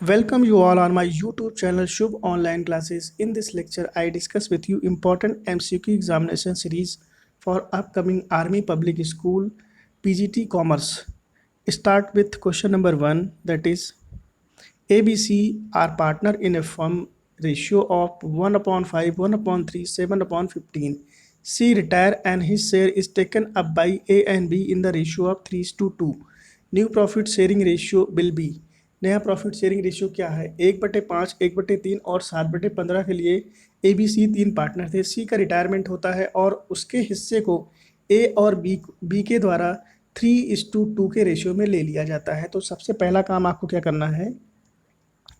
Welcome you all on my YouTube channel Shubh Online Classes. In this lecture, I discuss with you important MCQ examination series for upcoming Army Public School PGT Commerce. Start with question number 1, that is ABC are partner in a firm ratio of 1/5, 1/3, 7/15. C retire and his share is taken up by A and B in the ratio of 3:2. New profit sharing ratio will be, नया profit sharing ratio क्या है? 1/5, 1/3 और 7/15 के लिए A B C तीन partner थे। सी का retirement होता है और उसके हिस्से को ए और बी के द्वारा 3:2 के रेशियो में ले लिया जाता है। तो सबसे पहला काम आपको क्या करना है,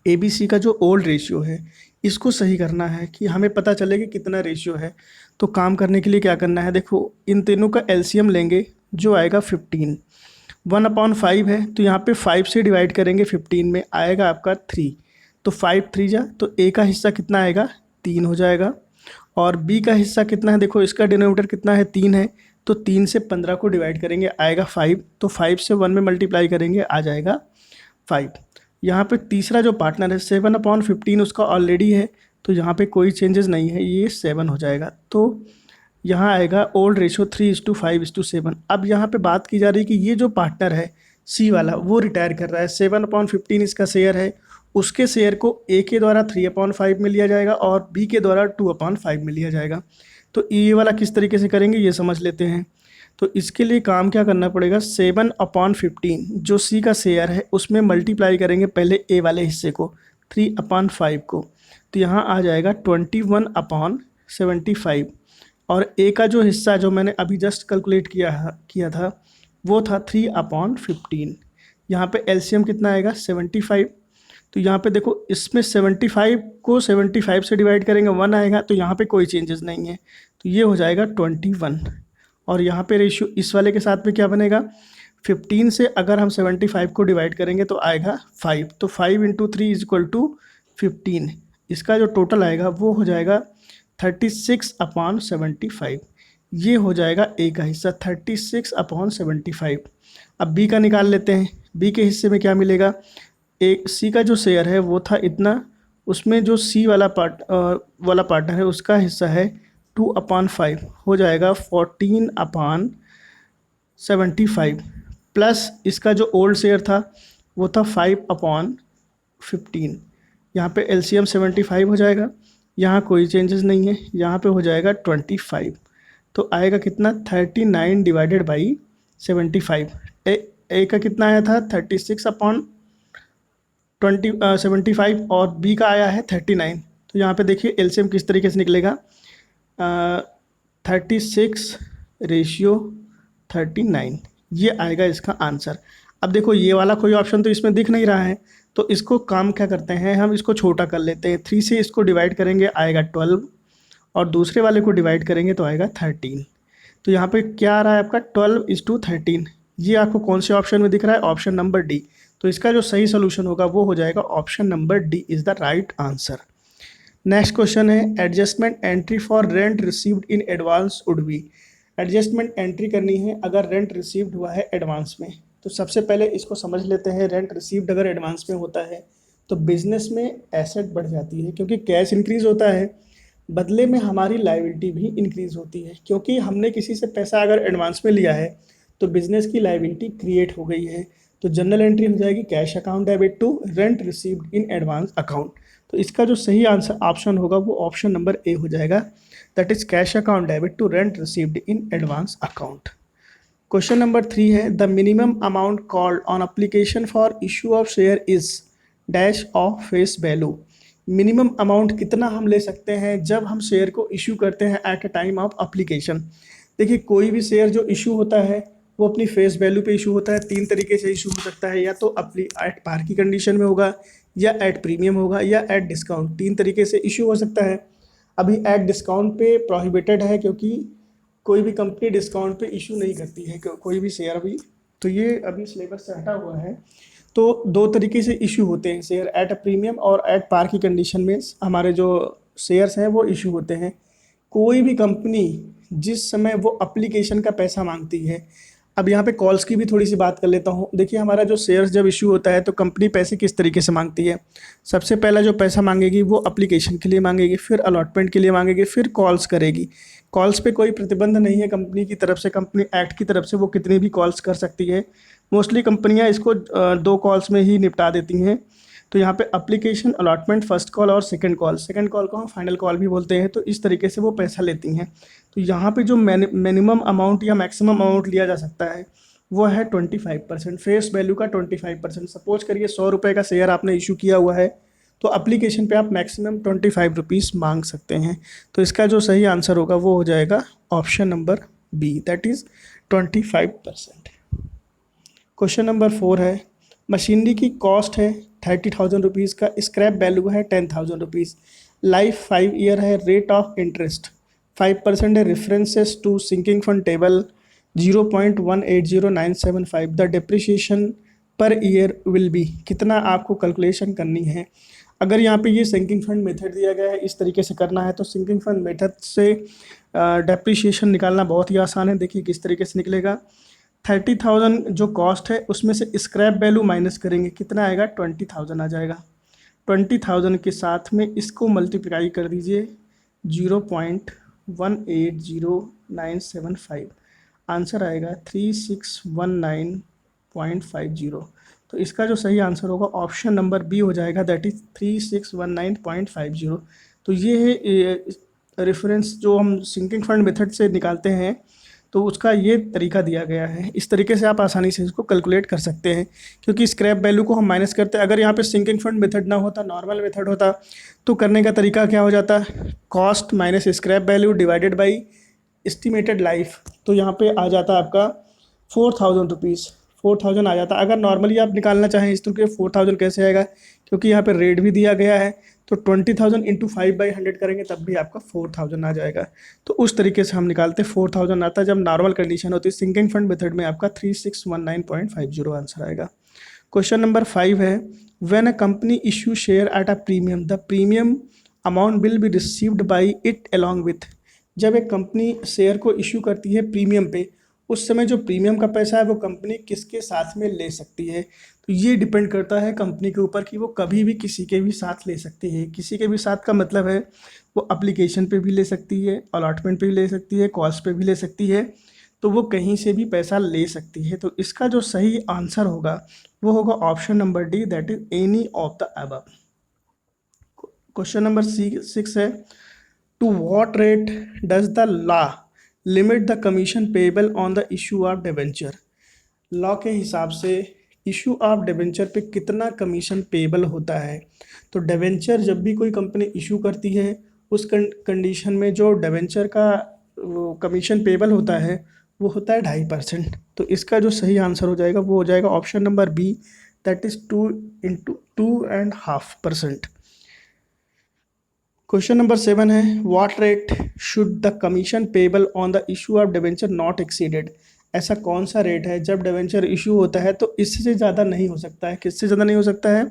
ए बी सी का जो ओल्ड रेशियो है इसको सही करना है कि हमें पता चले कि कितना रेशियो है। तो काम करने के लिए क्या करना है, देखो इन तीनों का एलसीएम लेंगे जो आएगा 15। 1/5 है तो यहाँ पे 5 से डिवाइड करेंगे 15 में, आएगा आपका 3। तो 5 3 जा तो ए का हिस्सा कितना आएगा, 3 हो जाएगा। और बी का हिस्सा कितना है, देखो इसका डिनोमिनेटर कितना है, 3 है। तो 3 से 15 को डिवाइड करेंगे, आएगा 5। तो 5 से 1 में मल्टीप्लाई करेंगे, आ जाएगा 5। यहाँ पे तीसरा जो पार्टनर है 7/15 उसका ऑलरेडी है, तो यहाँ पे कोई चेंजेस नहीं है, ये 7 हो जाएगा। तो यहाँ आएगा ओल्ड रेशियो 3:5:7। अब यहाँ पे बात की जा रही है कि ये जो पार्टनर है सी वाला वो रिटायर कर रहा है, 7/15 इसका शेयर है, उसके शेयर को ए के द्वारा 3/5 में लिया जाएगा और बी के द्वारा 2/5 में लिया जाएगा। तो ये वाला किस तरीके से करेंगे ये समझ लेते हैं। तो इसके लिए काम क्या करना पड़ेगा, 7/15 जो सी का शेयर है उसमें मल्टीप्लाई करेंगे पहले ए वाले हिस्से को 3/5 को, तो यहाँ आ जाएगा 21/75। और ए का जो हिस्सा जो मैंने अभी जस्ट कैलकुलेट किया था वो था 3/15। यहाँ पे एलसीएम कितना आएगा, 75। तो यहाँ पे देखो इसमें 75 को 75 से डिवाइड करेंगे 1 आएगा, तो यहाँ पे कोई चेंजेस नहीं है, तो ये हो जाएगा 21। और यहाँ पे रेशियो इस वाले के साथ में क्या बनेगा, 15 से अगर हम 75 को डिवाइड करेंगे तो आएगा 5। तो 5 × 3 = 15। इसका जो टोटल आएगा वो हो जाएगा 36/75। ये हो जाएगा ए का हिस्सा 36/75। अब बी का निकाल लेते हैं। बी के हिस्से में क्या मिलेगा, एक सी का जो शेयर है वो था इतना, उसमें जो सी वाला पार्टनर है उसका हिस्सा है 2/5, हो जाएगा 14/75 प्लस इसका जो ओल्ड शेयर था वो था 5/15। यहाँ पे एलसीएम 75 हो जाएगा, यहाँ कोई चेंजेस नहीं है, यहाँ पे हो जाएगा 25। तो आएगा कितना, 39/75। ए का कितना आया था 36/75 और बी का आया है 39। तो यहाँ पे देखिए एलसीएम किस तरीके से निकलेगा, 36:39, ये आएगा इसका आंसर। अब देखो ये वाला कोई ऑप्शन तो इसमें दिख नहीं रहा है, तो इसको काम क्या करते हैं, हम इसको छोटा कर लेते हैं। 3 से इसको डिवाइड करेंगे आएगा 12 और दूसरे वाले को डिवाइड करेंगे तो आएगा 13। तो यहाँ पे क्या आ रहा है आपका 12:13। ये आपको कौन से ऑप्शन में दिख रहा है, ऑप्शन नंबर डी। तो इसका जो सही सोल्यूशन होगा वो हो जाएगा option number D is the right answer. Next question है, adjustment entry for rent received in advance would be. Adjustment entry करनी है अगर रेंट रिसीव्ड हुआ है एडवांस में। तो सबसे पहले इसको समझ लेते हैं, रेंट रिसीव्ड अगर एडवांस में होता है तो बिजनेस में एसेट बढ़ जाती है क्योंकि कैश इंक्रीज होता है, बदले में हमारी लायबिलिटी भी इंक्रीज होती है क्योंकि हमने किसी से पैसा अगर एडवांस में लिया है तो बिजनेस की लायबिलिटी क्रिएट हो गई है। तो जनरल एंट्री हो जाएगी cash account debit to rent received in advance account. तो इसका जो सही आंसर ऑप्शन होगा वो ऑप्शन नंबर ए हो जाएगा, that is cash account debit to rent received in advance account. Question number 3 है, the minimum amount called on application for issue of share is dash of face value. Minimum amount कितना हम ले सकते हैं जब हम शेयर को issue करते हैं at a time of application. देखिए कोई भी शेयर जो इशू होता है वो अपनी फेस वैल्यू पे इशू होता है। 3 तरीके से इशू हो सकता है, या तो अपनी एट पार की कंडीशन में होगा, या एट प्रीमियम होगा, या एट डिस्काउंट। 3 तरीके से इशू हो सकता है। अभी एट डिस्काउंट पे प्रोहिबिटेड है क्योंकि कोई भी कंपनी डिस्काउंट पे इशू नहीं करती है कोई भी शेयर अभी, तो ये अभी सिलेबस से हटा हुआ है। तो 2 तरीके से इशू होते हैं शेयर, एट अ प्रीमियम और एट पार की कंडीशन में हमारे जो शेयर्स हैं वो इशू होते हैं। कोई भी कंपनी जिस समय वो अप्लीकेशन का पैसा मांगती है अब यहाँ पे कॉल्स की भी थोड़ी सी बात कर लेता हूँ। देखिए हमारा जो शेयर्स जब इशू होता है तो कंपनी पैसे किस तरीके से मांगती है। सबसे पहला जो पैसा मांगेगी वो अप्लीकेशन के लिए मांगेगी, फिर अलॉटमेंट के लिए मांगेगी, फिर कॉल्स करेगी। कॉल्स पे कोई प्रतिबंध नहीं है कंपनी की तरफ से, कंपनी एक्ट की तरफ से वो कितनी भी कॉल्स कर सकती है। मोस्टली कंपनियाँ इसको 2 कॉल्स में ही निपटा देती हैं। तो यहाँ पे अप्लीकेशन, अलॉटमेंट, फर्स्ट कॉल और सेकंड कॉल को हम फाइनल कॉल भी बोलते हैं। तो इस तरीके से वो पैसा लेती हैं। तो यहाँ पे जो मिनिमम अमाउंट या मैक्सिमम अमाउंट लिया जा सकता है वो है 25%, फेस वैल्यू का 25%। सपोज करिए 100 रुपये का शेयर आपने इशू किया हुआ है, तो अप्लीकेशन पे आप मैक्सिमम 25 रुपीज़ मांग सकते हैं। तो इसका जो सही आंसर होगा वो हो जाएगा option number B, that is 25%। Question number 4 है, मशीनरी की कॉस्ट है 30,000 रुपीज़ का, स्क्रैप वैल्यू है 10,000 रुपीज़, लाइफ 5 ईयर है, रेट ऑफ इंटरेस्ट 5% है, references to sinking fund table 0.180975, the depreciation per year will be, कितना आपको कैलकुलेशन करनी है। अगर यहाँ पे ये सिंकिंग फंड मेथड दिया गया है, इस तरीके से करना है, तो सिंकिंग फंड मेथड से डेप्रिशिएशन निकालना बहुत ही आसान है। देखिए किस तरीके से निकलेगा। 30,000 जो कॉस्ट है उसमें से स्क्रैप वैल्यू माइनस करेंगे, कितना आएगा, 20,000 आ जाएगा। 20,000 के साथ में इसको मल्टीप्लाई कर दीजिए 0.180975, आंसर आएगा 3619.50। तो इसका जो सही आंसर होगा ऑप्शन नंबर बी हो जाएगा, दैट इज़ 3619.50। तो ये है रेफरेंस जो हम सिंकिंग फंड मेथड से निकालते हैं, तो उसका ये तरीका दिया गया है। इस तरीके से आप आसानी से इसको कैलकुलेट कर सकते हैं, क्योंकि स्क्रैप वैल्यू को हम माइनस करते हैं। अगर यहाँ पे सिंकिंग फंड मेथड ना होता, नॉर्मल मेथड होता, तो करने का तरीका क्या हो जाता, cost minus scrap value divided by estimated life. तो यहाँ पे आ जाता आपका 4,000 रुपीज़, 4,000 आ जाता। अगर नॉर्मली आप निकालना चाहें इस तरीके 4,000 कैसे आएगा, क्योंकि यहाँ पे रेट भी दिया गया है, तो 20,000 इंटू 5/100 करेंगे तब भी आपका 4,000 आ जाएगा। तो उस तरीके से हम निकालते 4,000 आता है जब नॉर्मल कंडीशन होती है। सिंकिंग फंड मेथड में आपका 3619.50 आंसर आएगा। क्वेश्चन नंबर 5 है, when a company issue share at a premium, the premium amount will be received by it along with. जब एक कंपनी शेयर को इशू करती है प्रीमियम पे, उस समय जो प्रीमियम का पैसा है वो कंपनी किसके साथ में ले सकती है। तो ये डिपेंड करता है कंपनी के ऊपर कि वो कभी भी किसी के भी साथ ले सकती है। किसी के भी साथ का मतलब है वो एप्लीकेशन पे भी ले सकती है, अलॉटमेंट पे भी ले सकती है, कॉस्ट पे भी ले सकती है। तो वो कहीं से भी पैसा ले सकती है। तो इसका जो सही आंसर होगा वो होगा option number D, that is any of the above. Question number 6 है, to what rate does the law limit the commission payable on the issue of debenture. Law के हिसाब से इशू ऑफ डिबेंचर पे कितना commission payable होता है। तो debenture जब भी कोई कंपनी इशू करती है, उस कंडीशन में जो डिबेंचर का कमीशन पेबल होता है वो होता है 2.5%। तो इसका जो सही आंसर हो जाएगा वो हो जाएगा option number B, that is 2.5%। Question number 7 है, what rate should the commission payable on the issue of debenture not exceeded. ऐसा कौन सा रेट है जब डिबेंचर इशू होता है तो इससे ज़्यादा नहीं हो सकता है। किससे ज़्यादा नहीं हो सकता है,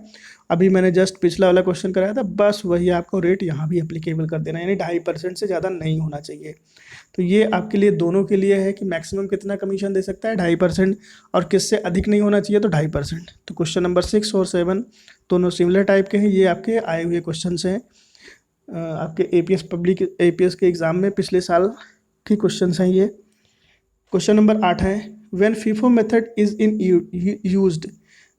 अभी मैंने जस्ट पिछला वाला क्वेश्चन कराया था, बस वही आपको रेट यहाँ भी एप्लीकेबल कर देना, यानी 2.5% से ज़्यादा नहीं होना चाहिए। तो ये आपके लिए दोनों के लिए है कि मैक्सिमम कितना कमीशन दे सकता है 2.5%, और किससे अधिक नहीं होना चाहिए तो 2.5%। तो क्वेश्चन नंबर 6 और 7 दोनों सिमिलर टाइप के हैं। ये आपके आए हुए क्वेश्चन हैं, आपके एपीएस के एग्ज़ाम में पिछले साल की क्वेश्चन हैं ये। क्वेश्चन नंबर 8 है, when FIFO method is in used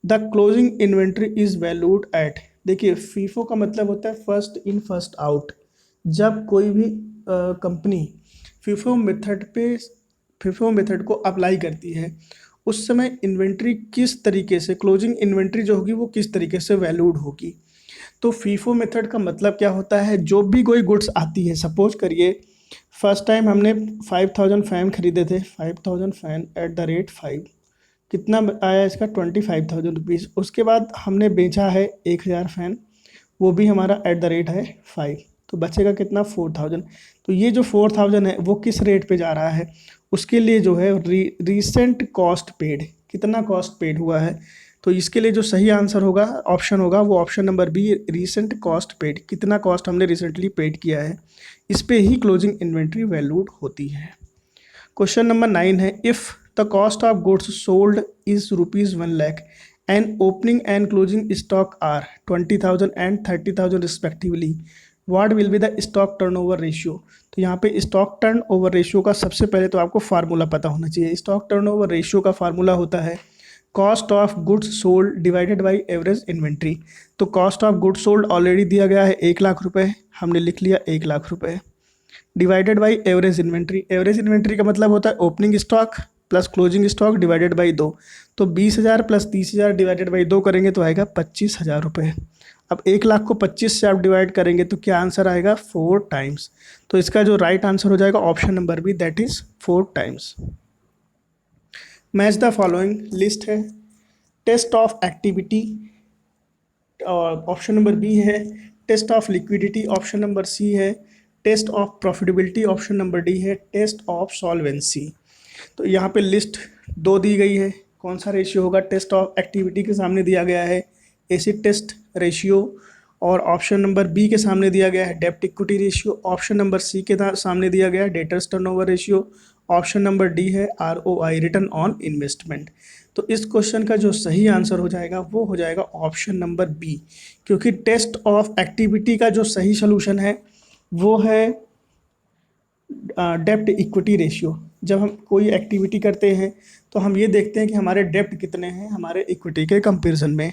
the closing inventory is valued at. देखिए फीफो का मतलब होता है फर्स्ट इन फर्स्ट आउट। जब कोई भी कंपनी फीफो मेथड को अप्लाई करती है, उस समय इन्वेंट्री किस तरीके से, क्लोजिंग इन्वेंट्री जो होगी वो किस तरीके से वैल्यूड होगी। तो फीफो मेथड का मतलब क्या होता है, जो भी कोई गुड्स आती है, सपोज करिए फर्स्ट टाइम हमने 5,000 फ़ैन खरीदे थे, 5,000 फ़ैन एट द रेट 5, कितना आया इसका 25,000 रुपीज़। उसके बाद हमने बेचा है 1,000 फ़ैन, वो भी हमारा एट द रेट है 5, तो बचेगा कितना 4,000। तो ये जो 4,000 है वो किस रेट पे जा रहा है, उसके लिए जो है रीसेंट कॉस्ट पेड, कितना कॉस्ट पेड हुआ है। तो इसके लिए जो सही आंसर होगा, ऑप्शन होगा, वो option number B, recent cost paid, कितना कॉस्ट हमने रिसेंटली पेड किया है, इस पे ही क्लोजिंग इन्वेंट्री वैल्यूड होती है। क्वेश्चन नंबर 9 है, if the cost of goods sold is ₹1 lakh and opening and closing stock are 20,000 and 30,000 respectively, what will be the stock turnover ratio. तो यहाँ पे स्टॉक टर्नओवर रेशियो का सबसे पहले तो आपको फार्मूला पता होना चाहिए। स्टॉक टर्नओवर रेशियो का फार्मूला होता है cost of goods sold divided by average inventory. तो cost of goods sold already दिया गया है 1 लाख रुपए, हमने लिख लिया 1 लाख रुपए, divided by average inventory. Average inventory का मतलब होता है opening stock plus closing stock divided by 2। तो 20,000 प्लस 30,000 डिवाइडेड बाई 2 करेंगे तो आएगा 25,000 रुपये। अब 1 लाख को 25 से आप डिवाइड करेंगे तो क्या आंसर आएगा 4 टाइम्स। तो इसका जो राइट आंसर हो जाएगा option number B, that is 4 times. Match the following list है test of activity, option number B है test of liquidity, option number C है test of profitability, option number D है test of solvency. तो यहाँ पे list 2 दी गई है, कौन सा रेशियो होगा। टेस्ट ऑफ एक्टिविटी के सामने दिया गया है एसिड टेस्ट रेशियो, और ऑप्शन नंबर बी के सामने दिया गया है डेब्ट equity ratio, option number C के सामने दिया गया है debtors turnover ratio, option number D है ROI रिटर्न ऑन इन्वेस्टमेंट। तो इस क्वेश्चन का जो सही आंसर हो जाएगा वो हो जाएगा ऑप्शन नंबर बी, क्योंकि टेस्ट ऑफ एक्टिविटी का जो सही सोल्यूशन है वो है डेब्ट इक्विटी रेशियो। जब हम कोई एक्टिविटी करते हैं तो हम ये देखते हैं कि हमारे डेब्ट कितने हैं हमारे इक्विटी के कंपैरिजन में।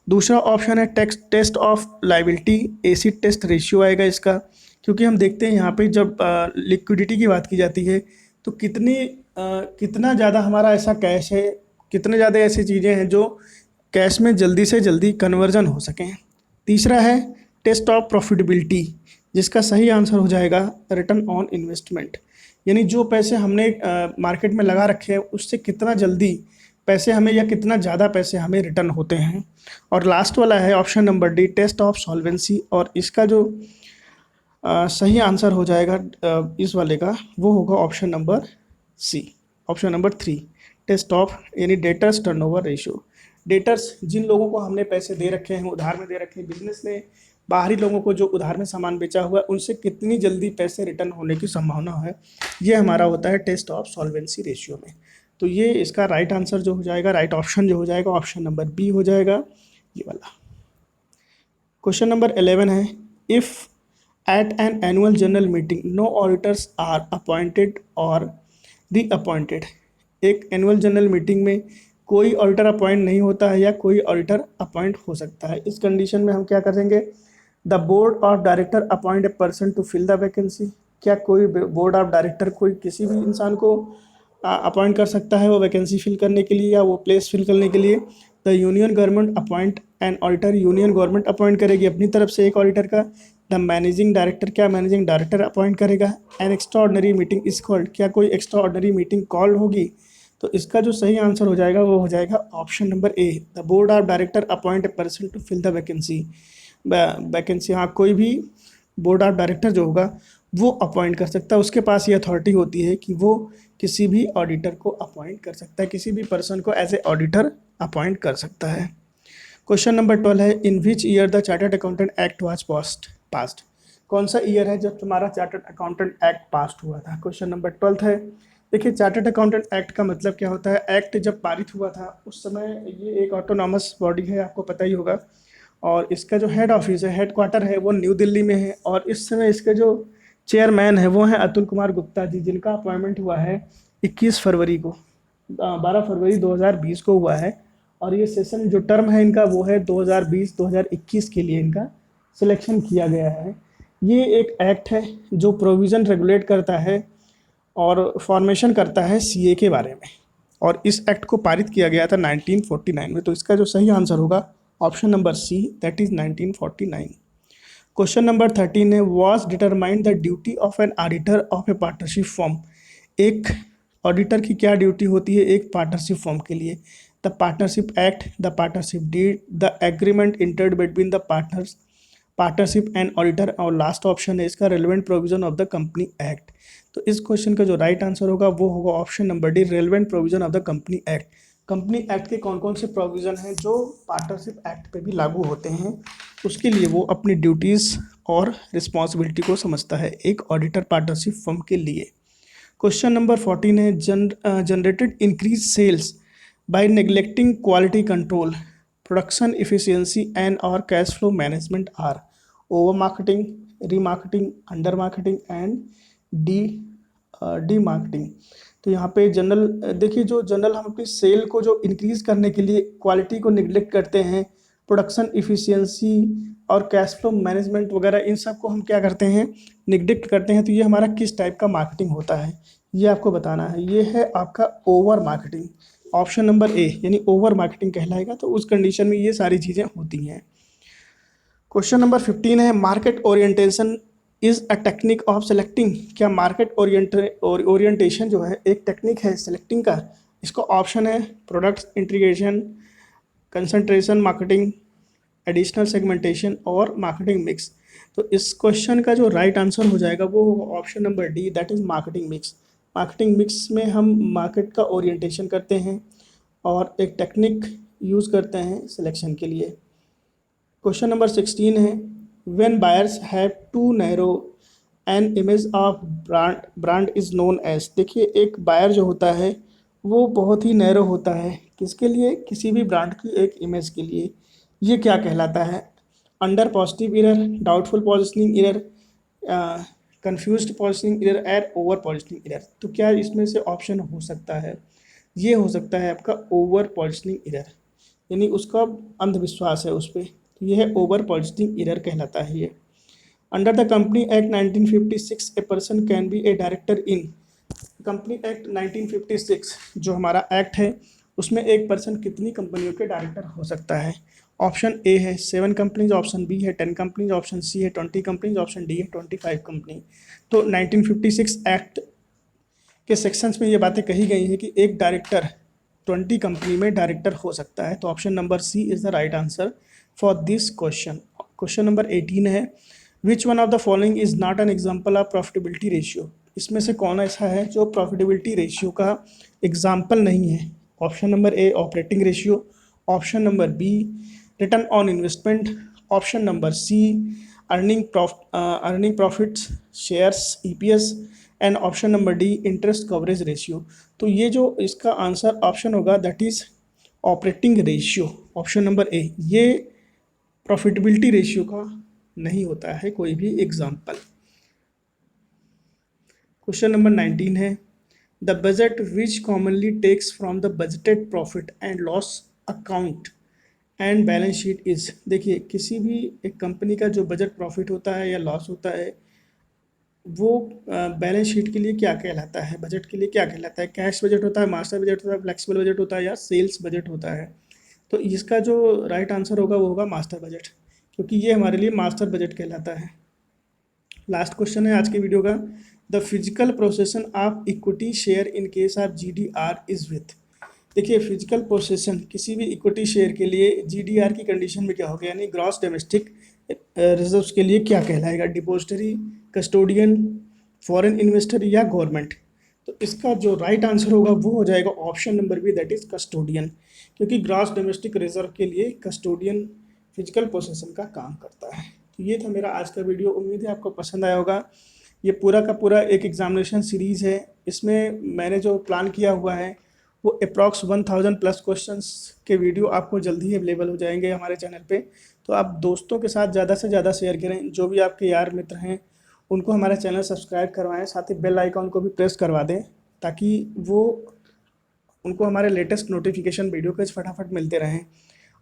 दूसरा ऑप्शन है test of liability, acid test ratio आएगा इसका, क्योंकि हम देखते हैं यहाँ पे जब लिक्विडिटी की बात की जाती है तो कितना ज़्यादा हमारा ऐसा कैश है, कितने ज़्यादा ऐसी चीज़ें हैं जो कैश में जल्दी से जल्दी कन्वर्जन हो सकें। तीसरा है टेस्ट ऑफ प्रॉफिटेबिलिटी, जिसका सही आंसर हो जाएगा रिटर्न ऑन इन्वेस्टमेंट, यानी जो पैसे हमने मार्केट में लगा रखे हैं उससे कितना जल्दी पैसे हमें या कितना ज़्यादा पैसे हमें रिटर्न होते हैं। और लास्ट वाला है option number D test of solvency, और इसका जो सही आंसर हो जाएगा इस वाले का वो होगा option number C, option number 3 test of यानी डेटर्स टर्नओवर रेशियो। डेटर्स जिन लोगों को हमने पैसे दे रखे हैं, उधार में दे रखे हैं, बिजनेस ने बाहरी लोगों को जो उधार में सामान बेचा हुआ है उनसे कितनी जल्दी पैसे रिटर्न होने की संभावना है, ये हमारा होता है टेस्ट ऑफ सॉल्वेंसी रेशियो में। तो ये इसका राइट आंसर जो हो जाएगा, राइट ऑप्शन जो हो जाएगा ऑप्शन नंबर बी हो जाएगा, ये वाला। क्वेश्चन नंबर 11 है if at an annual general meeting no auditors are appointed और रीअपॉइंटेड। एक एनुअल जनरल मीटिंग में कोई ऑडिटर अपॉइंट नहीं होता है या कोई ऑडिटर अपॉइंट हो सकता है, इस कंडीशन में हम क्या करेंगे, the board of director appoint a person to fill the vacancy. क्या कोई बोर्ड ऑफ डायरेक्टर कोई किसी भी इंसान को अपॉइंट कर सकता है वो वैकेंसी फिल करने के लिए या वो प्लेस फिल करने के लिए। The union government appoint an auditor, union government appoint करेगी अपनी तरफ से एक ऑडिटर का। द मैनेजिंग डायरेक्टर, क्या मैनेजिंग डायरेक्टर अपॉइंट करेगा। An extraordinary meeting is called, क्या कोई एक्स्ट्रा ऑर्डनरी मीटिंग कॉल होगी। तो इसका जो सही आंसर हो जाएगा वो हो जाएगा option number A, the board of director appoint a person to fill the vacancy. Vacancy हाँ, कोई भी बोर्ड ऑफ डायरेक्टर जो होगा वो अपॉइंट कर सकता है, उसके पास ये अथॉरिटी होती है कि वो किसी भी ऑडिटर को अपॉइंट कर सकता है, किसी भी पर्सन को एज ए ऑडिटर अपॉइंट कर सकता है। क्वेश्चन नंबर 12 है in which year the chartered accountant act was passed. कौन सा ईयर है जब तुम्हारा चार्टर्ड अकाउंटेंट एक्ट पास हुआ था। क्वेश्चन नंबर 12 है, देखिए चार्टर्ड अकाउंटेंट एक्ट का मतलब क्या होता है। एक्ट जब पारित हुआ था उस समय ये एक ऑटोनॉमस बॉडी है, आपको पता ही होगा, और इसका जो हेड ऑफिस है, हेड क्वार्टर है वो न्यू दिल्ली में है, और इस समय इसके जो चेयरमैन है वो हैं अतुल कुमार गुप्ता जी, जिनका अपॉइंटमेंट हुआ है 21 फरवरी को, 12 फरवरी 2020 को हुआ है, और ये सेशन जो टर्म है इनका वो है 2020-2021 के लिए इनका सिलेक्शन किया गया है। ये एक एक्ट है जो प्रोविज़न रेगुलेट करता है और फॉर्मेशन करता है सीए के बारे में, और इस एक्ट को पारित किया गया था 1949 में। तो इसका जो सही आंसर होगा option number C, that is 1949। Question number 13 है was determined the duty of an auditor of a partnership firm. एक ऑडिटर की क्या ड्यूटी होती है एक पार्टनरशिप फॉर्म के लिए। The partnership act, the partnership deed, the agreement entered between the partners, partnership and auditor, और लास्ट ऑप्शन है इसका relevant provision of the company act. तो इस क्वेश्चन का जो राइट आंसर होगा वो होगा option number D, relevant provision of the company act. Company act के कौन कौन से प्रोविज़न हैं जो पार्टनरशिप एक्ट पे भी लागू होते हैं, उसके लिए वो अपनी ड्यूटीज़ और रिस्पॉन्सिबिलिटी को समझता है एक ऑडिटर पार्टनरशिप फर्म के लिए। क्वेश्चन नंबर 14 है, generated increase sales by neglecting quality control, production efficiency and और cash flow management are over marketing, remarketing, under marketing and de demarketing. तो यहाँ पे जनरल देखिए, जो जनरल हम अपनी सेल को जो इंक्रीज करने के लिए क्वालिटी को निगलेक्ट करते हैं, प्रोडक्शन इफिशियंसी और कैश फ्लो मैनेजमेंट वगैरह, इन सब को हम क्या करते हैं, निगलेक्ट करते हैं। तो ये हमारा किस टाइप का मार्केटिंग होता है, ये आपको बताना है। ये है आपका ओवर मार्केटिंग, ऑप्शन नंबर ए, यानी ओवर मार्केटिंग कहलाएगा। तो उस कंडीशन में ये सारी चीज़ें होती हैं। क्वेश्चन नंबर 15 है, market orientation is a technique of selecting. क्या मार्केट ओरिएंटेशन जो है एक टेक्निक है सेलेक्टिंग का? इसका ऑप्शन है product integration, concentration marketing, additional segmentation और मार्केटिंग मिक्स। तो इस क्वेश्चन का जो राइट आंसर हो जाएगा वो होगा option number D, that is marketing mix. Marketing mix में हम मार्केट का ओरिएंटेशन करते हैं और एक टेक्निक यूज़ करते हैं सिलेक्शन के लिए। क्वेश्चन नंबर 16 है, when buyers have to narrow an image of brand is known as. देखिए, एक बायर जो होता है वो बहुत ही नैरो होता है, किसके लिए? किसी भी ब्रांड की एक इमेज के लिए। ये क्या कहलाता है? Under positive error, doubtful positioning error, confused positioning error and over positioning error. तो क्या इसमें से ऑप्शन हो सकता है? ये हो सकता है आपका ओवर पॉजिशनिंग एरर, यानी उसका अंधविश्वास है उस पर। तो ये है ओवर पॉजिशनिंग एरर कहलाता है ये। Under the company act 1956 a person can be A director in. Company act 1956 जो हमारा एक्ट है, उसमें एक पर्सन कितनी कंपनियों के डायरेक्टर हो सकता है? ऑप्शन ए है 7 कंपनीज, ऑप्शन बी है 10 कंपनीज, ऑप्शन सी है 20 कंपनीज, ऑप्शन डी है 25 कंपनी। तो 1956 एक्ट के सेक्शंस में ये बातें कही गई हैं कि एक डायरेक्टर 20 कंपनी में डायरेक्टर हो सकता है। तो option number C is the right answer for this question. Question number 18 है, which one of the following is not an example of profitability ratio. इसमें से कौन ऐसा है जो प्रॉफिटेबिलिटी रेशियो का एग्जाम्पल नहीं है? Option number A operating ratio, option number B return on investment, option number C earning profits shares EPS and option number D interest coverage ratio. तो ये जो इसका आंसर ऑप्शन होगा that is operating ratio, option number A. ये profitability ratio का नहीं होता है कोई भी एग्जाम्पल। क्वेश्चन नंबर 19 है, the budget which commonly takes from the budgeted profit and loss account and balance sheet is. देखिए, किसी भी एक कंपनी का जो बजट प्रॉफिट होता है या लॉस होता है वो बैलेंस शीट के लिए क्या कहलाता है, बजट के लिए क्या कहलाता है? कैश बजट होता है, मास्टर बजट होता है, फ्लेक्सिबल बजट होता है या सेल्स बजट होता है? तो इसका जो राइट आंसर होगा वो होगा मास्टर बजट, क्योंकि ये हमारे लिए मास्टर बजट कहलाता है। लास्ट क्वेश्चन है आज की वीडियो का, the physical प्रोसेसन of equity share in case of GDR is with. देखिए, फिजिकल प्रोसेसन किसी भी इक्विटी शेयर के लिए जीडीआर की कंडीशन में क्या होगा, यानी ग्रॉस डोमेस्टिक रिजर्व्स के लिए क्या कहलाएगा? डिपॉजिटरी, कस्टोडियन, फॉरेन इन्वेस्टर या गवर्नमेंट। तो इसका जो राइट आंसर होगा वो हो जाएगा option number B, that is custodian, क्योंकि ग्रॉस डोमेस्टिक रिजर्व के लिए कस्टोडियन फिजिकल प्रोसेसन का काम करता है। तो ये था मेरा आज का वीडियो, उम्मीद है आपको पसंद आया होगा। ये पूरा का पूरा एक एग्जामिनेशन सीरीज़ है। इसमें मैंने जो प्लान किया हुआ है वो अप्रॉक्स 1000 प्लस क्वेश्चंस के वीडियो आपको जल्दी ही अवेलेबल हो जाएंगे हमारे चैनल पे। तो आप दोस्तों के साथ ज़्यादा से ज़्यादा शेयर करें, जो भी आपके यार मित्र हैं उनको हमारा चैनल सब्सक्राइब करवाएं, साथ ही बेल आइकॉन को भी प्रेस करवा दें ताकि वो उनको हमारे लेटेस्ट नोटिफिकेशन वीडियो के फटाफट मिलते रहें।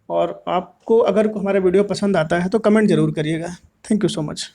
और आपको अगर हमारा वीडियो पसंद आता है तो कमेंट ज़रूर करिएगा। Thank you so much.